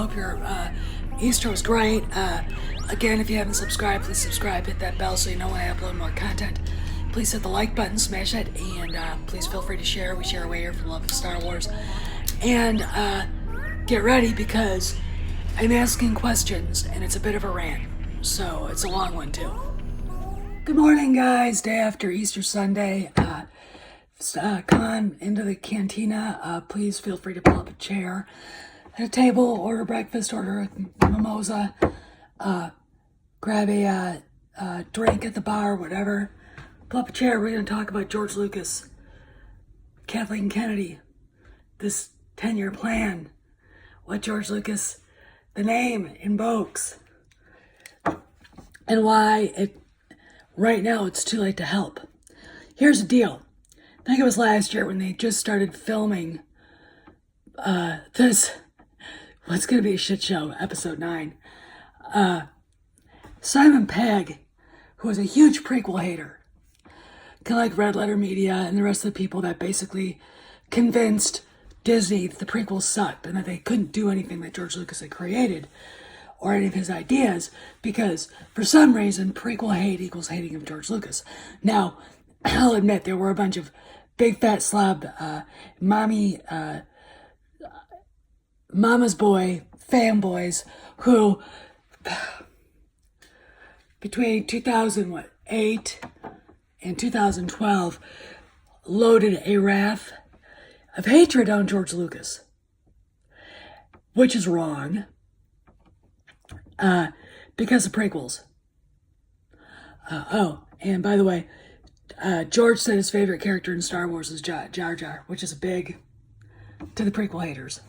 hope your Easter was great. Again, if you haven't subscribed, please subscribe. Hit that bell so you know when I upload more content. Please hit the like button, smash it, and please feel free to share. We share away here for the love of Star Wars. And get ready because I'm asking questions, and it's a bit of a rant. So it's a long one, too. Good morning, guys. Day after Easter Sunday. Come on into the Cantina. Please feel free to pull up a chair at a table, order breakfast, order a mimosa, grab a drink at the bar, whatever. Pull up a chair. We're going to talk about George Lucas, Kathleen Kennedy, this 10-year plan, what George Lucas, the name invokes, and why right now it's too late to help. Here's the deal. I think it was last year when they just started filming this, what's going to be a shit show, episode 9. Simon Pegg, who was a huge prequel hater, kind of like Red Letter Media and the rest of the people that basically convinced Disney that the prequels sucked and that they couldn't do anything that George Lucas had created or any of his ideas because, for some reason, prequel hate equals hating of George Lucas. Now, I'll admit there were a bunch of big fat slob mama's boy fanboys who between 2008 and 2012 loaded a wrath of hatred on George Lucas, which is wrong because of prequels. And by the way, George said his favorite character in Star Wars is Jar Jar, which is big to the prequel haters.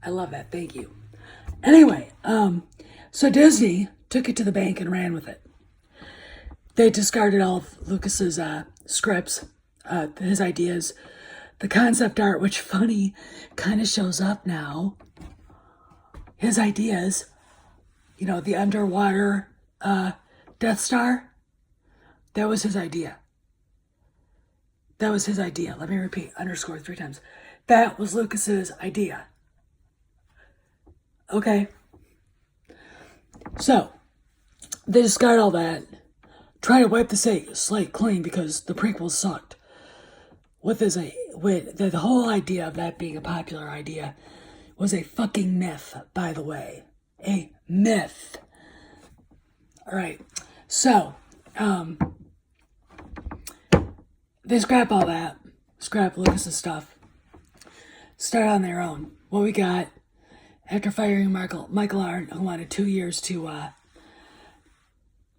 I love that. Thank you. Anyway, so Disney took it to the bank and ran with it. They discarded all of Lucas's scripts, his ideas, the concept art, which funny kind of shows up now. His ideas, the underwater Death Star, that was his idea. That was his idea. Let me repeat, underscore 3 times. That was Lucas's idea. Okay. So, they discard all that, try to wipe the slate clean because the prequels sucked. The whole idea of that being a popular idea was a fucking myth, by the way. A myth. All right. So, they scrap all that, scrap Lucas's stuff, start on their own. What we got, after firing Michael Arndt, who wanted 2 years to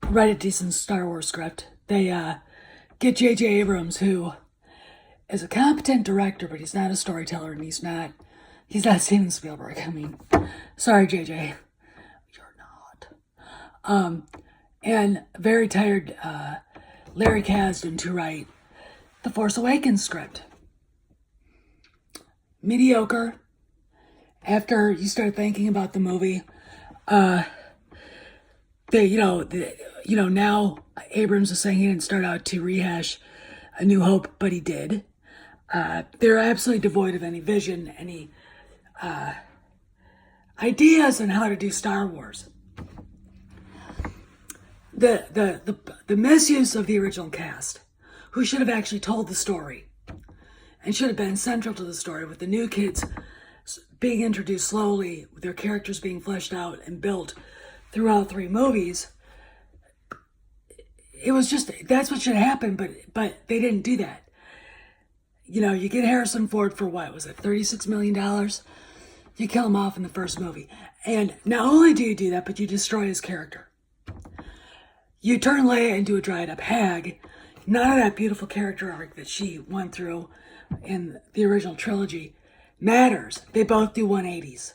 write a decent Star Wars script, they get J.J. Abrams, who is a competent director, but he's not a storyteller, and he's not Steven Spielberg. I mean, sorry, J.J., you're not. And very tired Larry Kasdan to write the Force Awakens script. Mediocre. After you start thinking about the movie, now Abrams is saying he didn't start out to rehash A New Hope, but he did. They're absolutely devoid of any vision, any ideas on how to do Star Wars. The misuse of the original cast, who should have actually told the story and should have been central to the story, with the new kids being introduced slowly, with their characters being fleshed out and built throughout 3 movies. It was just, that's what should happen, but they didn't do that. You get Harrison Ford for what was it, $36 million? You kill him off in the first movie. And not only do you do that, but you destroy his character. You turn Leia into a dried up hag. None of that beautiful character arc that she went through in the original trilogy matters. They both do 180s.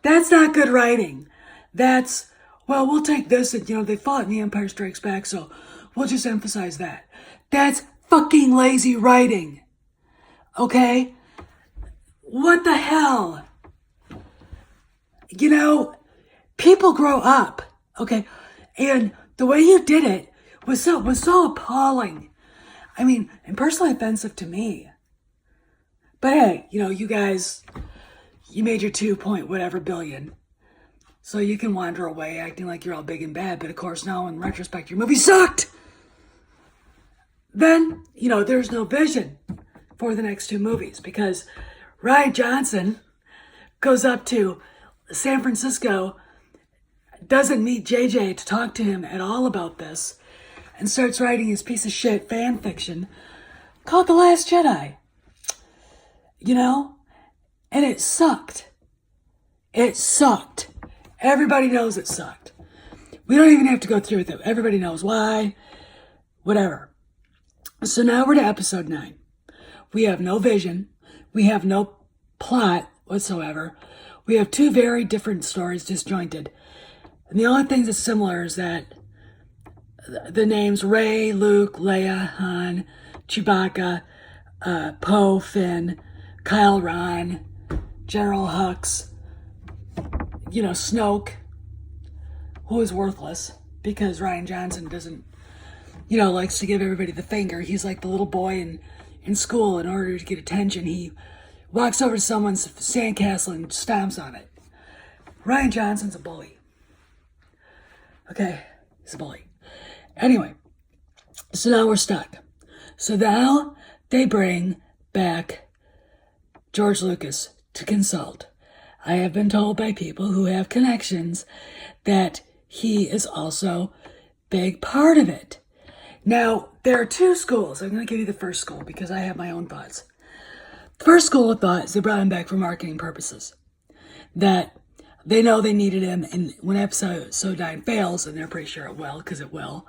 That's not good writing. That's, we'll take this and, they fought in The Empire Strikes Back, so we'll just emphasize that. That's fucking lazy writing. Okay? What the hell? People grow up. Okay? And the way you did it was so appalling. I mean, and personally offensive to me. But hey, you guys, you made your 2 point whatever billion. So you can wander away acting like you're all big and bad, but of course now in retrospect your movie sucked. Then, there's no vision for the next 2 movies because Rian Johnson goes up to San Francisco, doesn't meet JJ to talk to him at all about this, and starts writing his piece of shit fan fiction called The Last Jedi. And it sucked. It sucked. Everybody knows it sucked. We don't even have to go through with it. Everybody knows why. Whatever. So now we're to episode 9. We have no vision. We have no plot whatsoever. We have 2 very different stories disjointed. And the only thing that's similar is that the names Rey, Luke, Leia, Han, Chewbacca, Poe, Finn, Kyle Ron, General Hux, Snoke, who is worthless because Rian Johnson doesn't, likes to give everybody the finger. He's like the little boy in school. In order to get attention, he walks over to someone's sandcastle and stomps on it. Rian Johnson's a bully. Okay, he's a bully. Anyway, so now we're stuck. So now they bring back George Lucas to consult. I have been told by people who have connections that he is also a big part of it. Now, there are 2 schools. I'm going to give you the first school because I have my own thoughts. The first school of thought is they brought him back for marketing purposes. That they know they needed him, and when episode 9 fails, and they're pretty sure it will, because it will,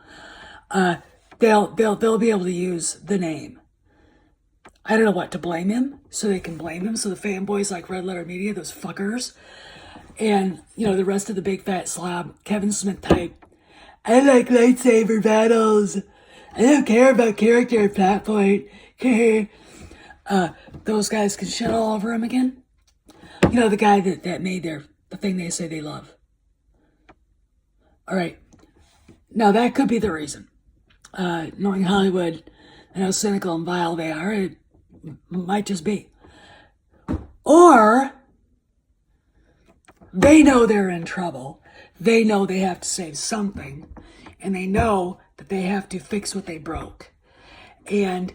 they'll be able to use the name. I don't know what to blame him, so they can blame him. So the fanboys like Red Letter Media, those fuckers, and the rest of the big fat slob, Kevin Smith type, I like lightsaber battles. I don't care about character or plot point. Those guys can shit all over him again. The guy that made the thing they say they love. All right. Now that could be the reason. Knowing Hollywood and how cynical and vile they are, it might just be. Or they know they're in trouble. They know they have to save something. And they know that they have to fix what they broke. And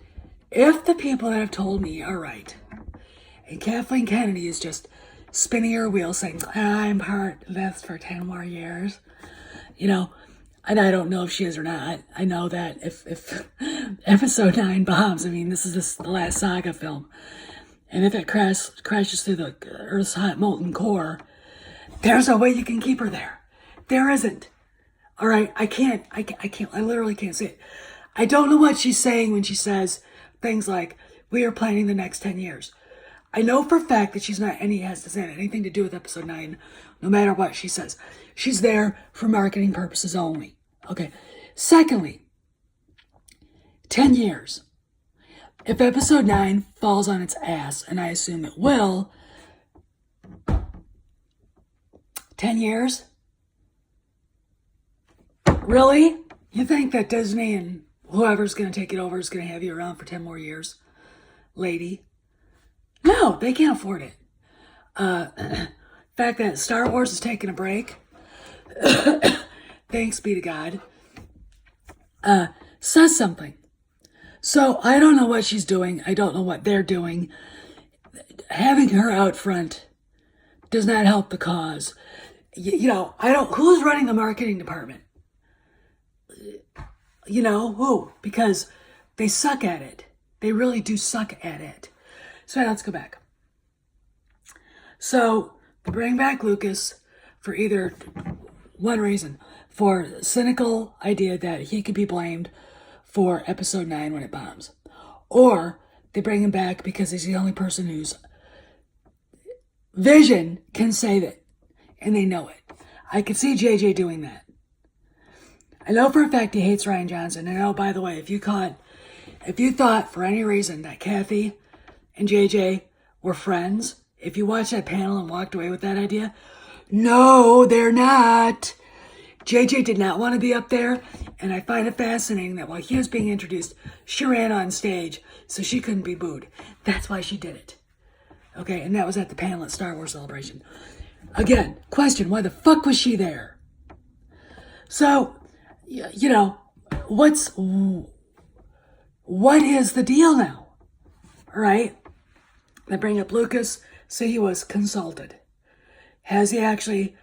if the people that have told me are right, and Kathleen Kennedy is just spinning her wheels saying, I'm part of this for 10 more years, and I don't know if she is or not. I know that if episode 9 bombs, this is the last saga film, and if it crashes through the Earth's hot molten core, there's no way you can keep her there. There isn't. All right, I literally can't say it. I don't know what she's saying when she says things like, we are planning the next 10 years. I know for a fact that she's not has anything to do with episode 9, no matter what she says. She's there for marketing purposes only. Okay. Secondly, 10 years. If episode 9 falls on its ass, and I assume it will, 10 years? Really? You think that Disney and whoever's going to take it over is going to have you around for 10 more years? Lady? No, they can't afford it. The fact that Star Wars is taking a break, thanks be to God, says something. So I don't know what she's doing. I don't know what they're doing. Having her out front does not help the cause. Who's running the marketing department? Who? Because they suck at it. They really do suck at it. So let's go back. So bring back Lucas for either one reason, for cynical idea that he could be blamed for episode 9 when it bombs, or they bring him back because he's the only person whose vision can save it, and they know it. I could see JJ doing that. I know for a fact he hates Rian Johnson. And oh, by the way, if you thought for any reason that Kathy and JJ were friends, if you watched that panel and walked away with that idea, no, they're not. JJ did not want to be up there, and I find it fascinating that while he was being introduced, she ran on stage so she couldn't be booed. That's why she did it. Okay, and that was at the panel at Star Wars Celebration. Again, question, why the fuck was she there? So, you know, what is the deal now? All right, they bring up Lucas, so he was consulted. Is he actually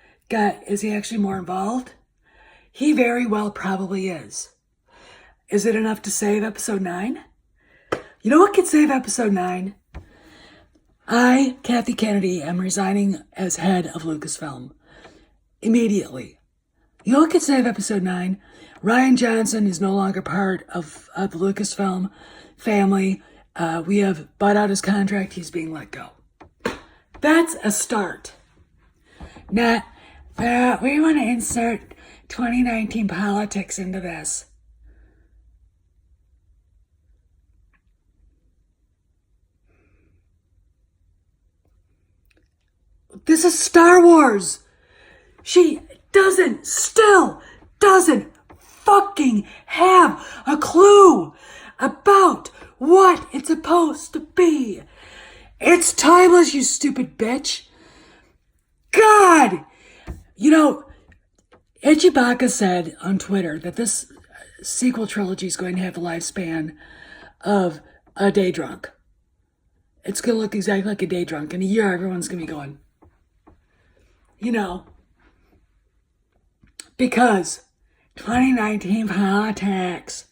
more involved? He very well probably is. Is it enough to save episode 9? You know what could save episode 9? I, Kathleen Kennedy, am resigning as head of Lucasfilm. Immediately. You know what could save episode 9? Rian Johnson is no longer part of the Lucasfilm family. We have bought out his contract. He's being let go. That's a start. Not, we want to insert 2019 politics into this. This is Star Wars. She still doesn't fucking have a clue about what it's supposed to be. It's timeless, you stupid bitch. God! You know, Chewbacca said on Twitter that this sequel trilogy is going to have the lifespan of a day drunk. It's going to look exactly like a day drunk. In a year, everyone's going to be going, you know, because 2019 politics.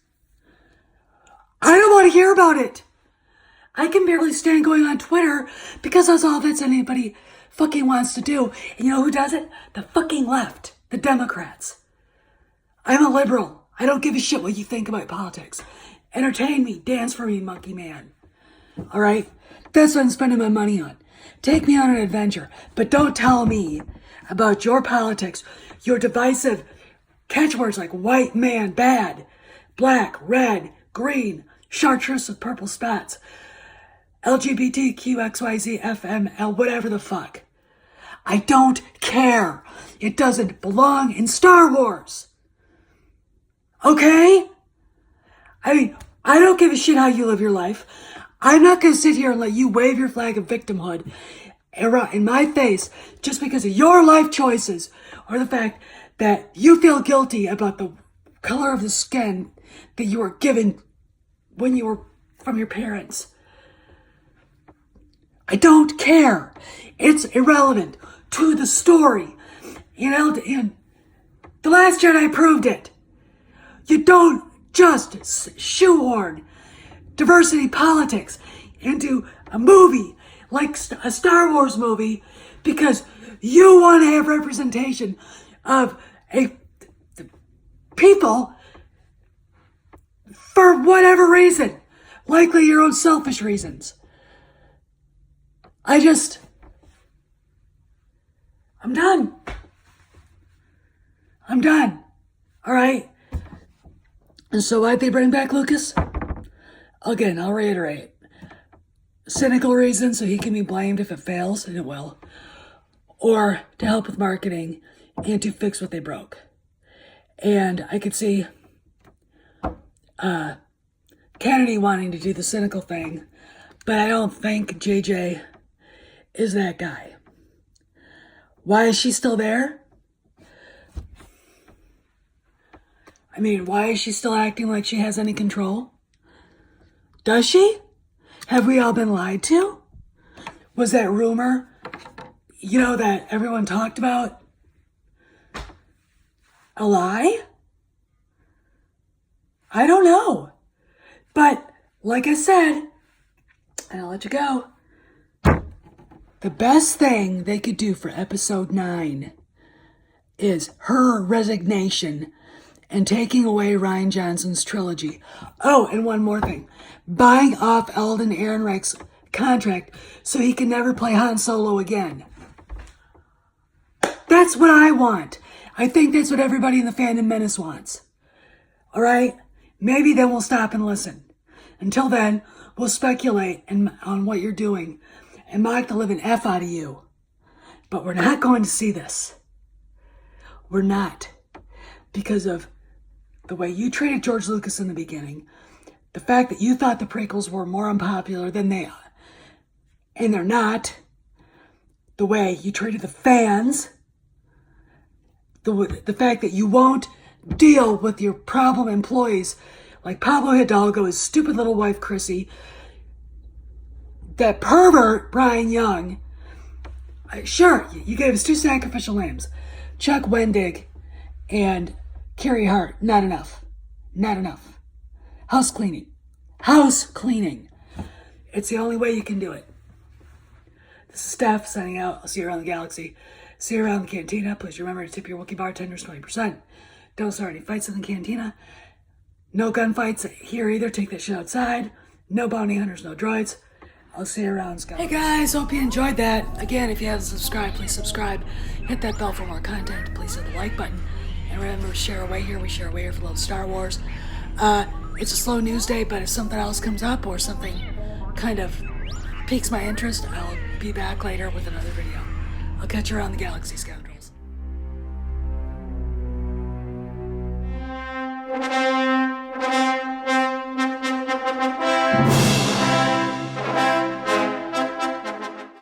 I don't want to hear about it. I can barely stand going on Twitter because that's all that's anybody fucking wants to do. And you know who does it? The fucking left. The Democrats. I'm a liberal. I don't give a shit what you think about politics. Entertain me. Dance for me, monkey man. All right? That's what I'm spending my money on. Take me on an adventure. But don't tell me about your politics, your divisive catchwords like white man bad, black, red, green, chartreuse with purple spots, LGBTQXYZ, FML, whatever the fuck. I don't care. It doesn't belong in Star Wars. Okay? I mean, I don't give a shit how you live your life. I'm not going to sit here and let you wave your flag of victimhood in my face just because of your life choices or the fact that you feel guilty about the color of the skin that you were given when you were from your parents. I don't care. It's irrelevant to the story. You know, and The Last Jedi proved it. You don't just shoehorn diversity politics into a movie like a Star Wars movie because you want to have representation of people for whatever reason, likely your own selfish reasons. I'm done. I'm done. All right? And so why'd they bring back Lucas? Again, I'll reiterate. Cynical reasons so he can be blamed if it fails, and it will. Or to help with marketing and to fix what they broke. And I could see Kennedy wanting to do the cynical thing, but I don't think JJ is that guy. Why is she still there? I mean, why is she still acting like she has any control? Does she? Have we all been lied to? Was that rumor, that everyone talked about a lie? I don't know. But, like I said, and I'll let you go, the best thing they could do for episode 9 is her resignation and taking away Rian Johnson's trilogy. Oh, and one more thing. Buying off Alden Ehrenreich's contract so he can never play Han Solo again. That's what I want. I think that's what everybody in the Fandom Menace wants. All right? Maybe then we'll stop and listen. Until then, we'll speculate on what you're doing and mock the living F out of you. But we're not going to see this. We're not. Because of the way you treated George Lucas in the beginning, the fact that you thought the prequels were more unpopular than they and they're not. The way you treated the fans, the fact that you won't deal with your problem employees like Pablo Hidalgo, his stupid little wife Chrissy, that pervert Brian Young. Sure, you gave us 2 sacrificial lambs, Chuck Wendig and Carrie Hart. Not enough. Not enough. House cleaning. House cleaning. It's the only way you can do it. This is Steph signing out. I'll see you around the galaxy. See you around the Cantina. Please remember to tip your Wookiee bartenders 20%. Don't start any fights in the Cantina. No gunfights here either. Take that shit outside. No bounty hunters, no droids. I'll see you around, Scott. Hey guys, hope you enjoyed that. Again, if you haven't subscribed, please subscribe. Hit that bell for more content. Please hit the like button. And remember to share away here. We share away here for love Star Wars. It's a slow news day, but if something else comes up or something kind of piques my interest, I'll be back later with another video. I'll catch you around the galaxy, scoundrels.